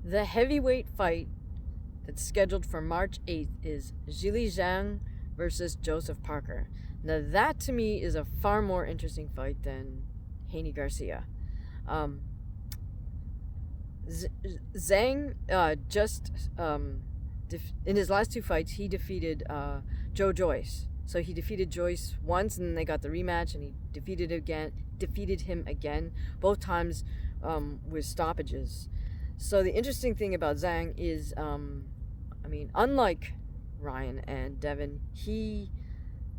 The heavyweight fight that's scheduled for March 8th is Zhang versus Joseph Parker. Now, that to me is a far more interesting fight than Haney Garcia. Um, Zhang in his last two fights, he defeated Joe Joyce. So he defeated Joyce once, and then they got the rematch, and he defeated him again, both times with stoppages. So the interesting thing about Zhang is, unlike Ryan and Devin, he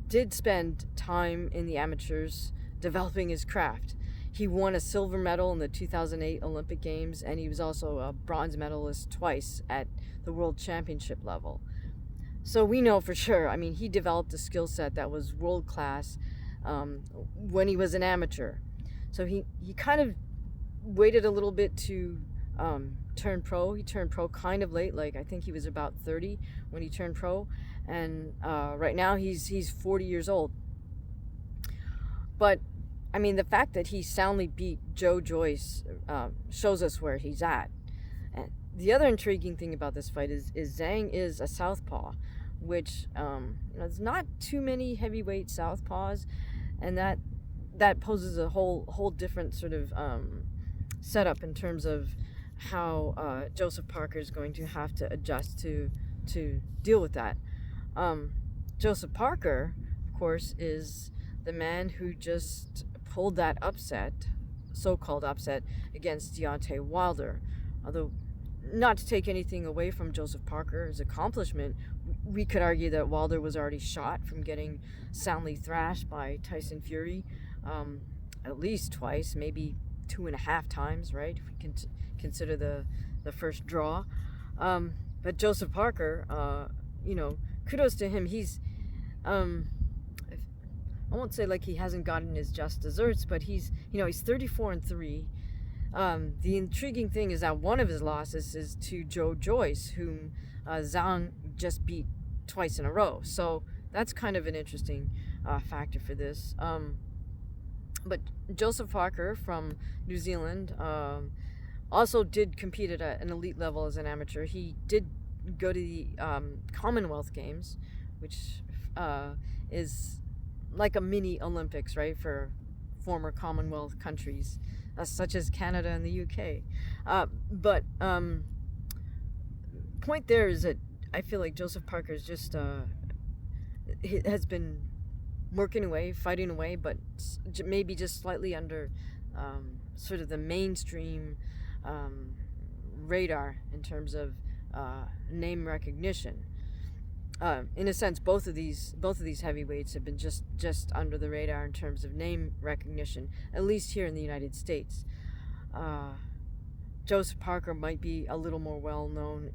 did spend time in the amateurs developing his craft. He won a silver medal in the 2008 Olympic Games, and he was also a bronze medalist twice at the World Championship level. So we know for sure, he developed a skill set that was world class when he was an amateur. So he kind of waited a little bit to turn pro. He turned pro kind of late, like I think he was about 30 when he turned pro, and right now he's 40 years old. But the fact that he soundly beat Joe Joyce shows us where he's at. And the other intriguing thing about this fight is Zhang is a southpaw, which there's not too many heavyweight southpaws, and that poses a whole different sort of setup in terms of how Joseph Parker is going to have to adjust to deal with that. Joseph Parker, of course, is the man who just pulled that so-called upset against Deontay Wilder. Although, not to take anything away from Joseph Parker's accomplishment, we could argue that Wilder was already shot from getting soundly thrashed by Tyson Fury at least twice, maybe 2.5 times, right? If we can consider the first draw. But Joseph Parker, kudos to him. He's I won't say like he hasn't gotten his just desserts, but he's 34-3. The intriguing thing is that one of his losses is to Joe Joyce, whom Zhang just beat twice in a row. So that's kind of an interesting factor for this. But Joseph Parker from New Zealand also did compete at an elite level as an amateur. He did go to the Commonwealth Games, which is like a mini Olympics, right, for former Commonwealth countries, such as Canada and the UK. But point there is that I feel like Joseph Parker is just has been working away, fighting away, but maybe just slightly under sort of the mainstream radar in terms of name recognition. In a sense, both of these heavyweights have been just under the radar in terms of name recognition, at least here in the United States. Joseph Parker might be a little more well known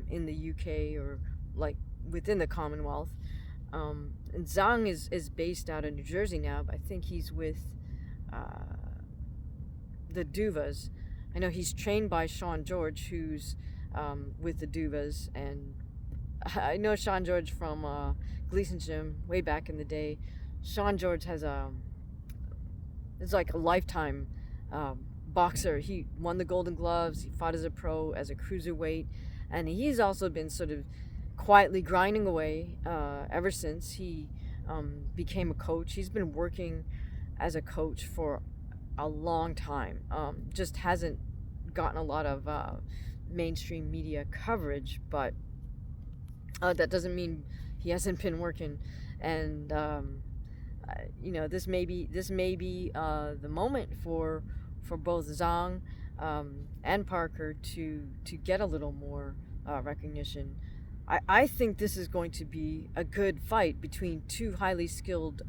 in the UK or like within the Commonwealth. And Zhang is based out of New Jersey now, but I think he's with the Duvas. I know he's trained by Sean George, who's with the Duvas, and I know Sean George from Gleason Gym way back in the day. Sean George is like a lifetime boxer. He won the Golden Gloves. He fought as a pro, as a cruiserweight, and he's also been sort of quietly grinding away ever since he became a coach. He's been working as a coach for a long time. Just hasn't gotten a lot of mainstream media coverage, but that doesn't mean he hasn't been working. And this may be the moment for both Zhang and Parker to get a little more recognition. I think this is going to be a good fight between two highly skilled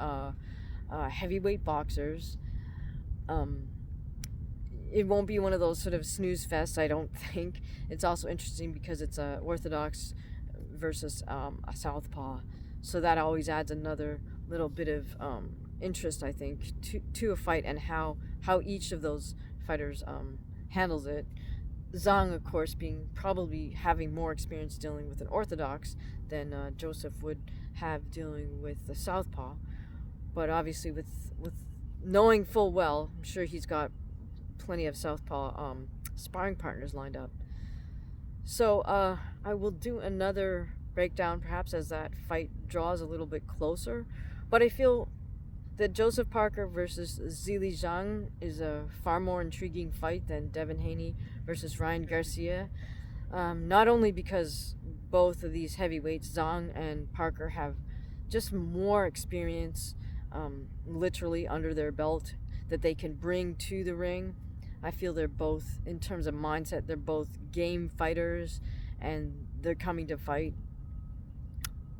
heavyweight boxers. It won't be one of those sort of snooze fests, I don't think. It's also interesting because it's a orthodox versus a southpaw, so that always adds another little bit of interest, I think, to a fight and how each of those fighters handles it. Zhang, of course, probably having more experience dealing with an orthodox than Joseph would have dealing with the southpaw, but obviously with knowing full well, I'm sure he's got plenty of southpaw sparring partners lined up. So I will do another breakdown perhaps as that fight draws a little bit closer. But I feel that Joseph Parker versus Zili Zhang is a far more intriguing fight than Devin Haney versus Ryan Garcia. Not only because both of these heavyweights, Zhang and Parker, have just more experience literally under their belt that they can bring to the ring. I feel they're both, in terms of mindset, they're both game fighters and they're coming to fight.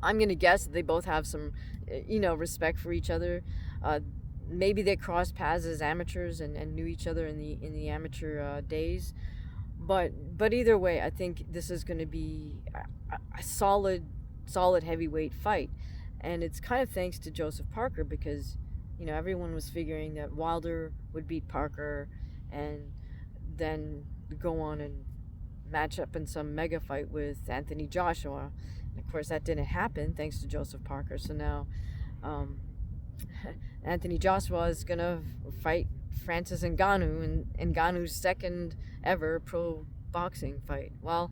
I'm going to guess that they both have some, respect for each other. Uh, Maybe they crossed paths as amateurs and knew each other in the amateur days. But either way, I think this is going to be a solid heavyweight fight, and it's kind of thanks to Joseph Parker because everyone was figuring that Wilder would beat Parker, and then go on and match up in some mega fight with Anthony Joshua. And of course, that didn't happen thanks to Joseph Parker. So now um, Anthony Joshua is gonna fight Francis Ngannou in Ngannou's second ever pro boxing fight. Well,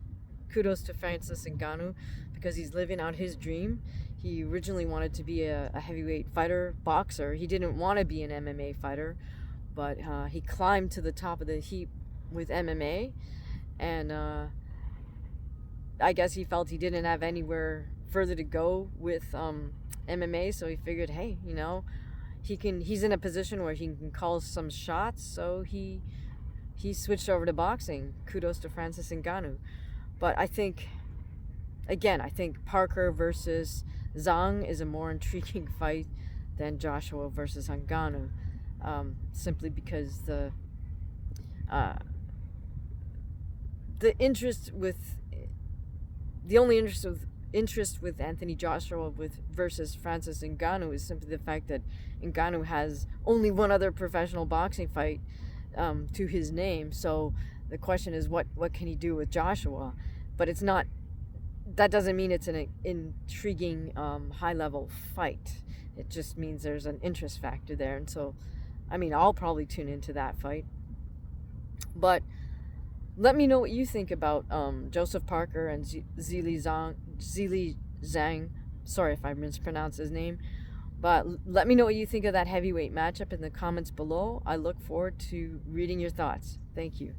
kudos to Francis Ngannou because he's living out his dream. He originally wanted to be a heavyweight fighter, boxer. He didn't want to be an MMA fighter, but he climbed to the top of the heap with MMA, and I guess he felt he didn't have anywhere further to go with MMA, so he figured, hey, he's in a position where he can call some shots, so he switched over to boxing. Kudos to Francis Ngannou. But I think Parker versus Zhang is a more intriguing fight than Joshua versus Ngannou, simply because the only interest with Anthony Joshua versus Francis Ngannou is simply the fact that Ngannou has only one other professional boxing fight to his name. So the question is, what can he do with Joshua? But it's not. That doesn't mean it's an intriguing high-level fight. It just means there's an interest factor there, and so, I'll probably tune into that fight. But let me know what you think about Joseph Parker and Zili Zhang. Sorry if I mispronounced his name. But let me know what you think of that heavyweight matchup in the comments below. I look forward to reading your thoughts. Thank you.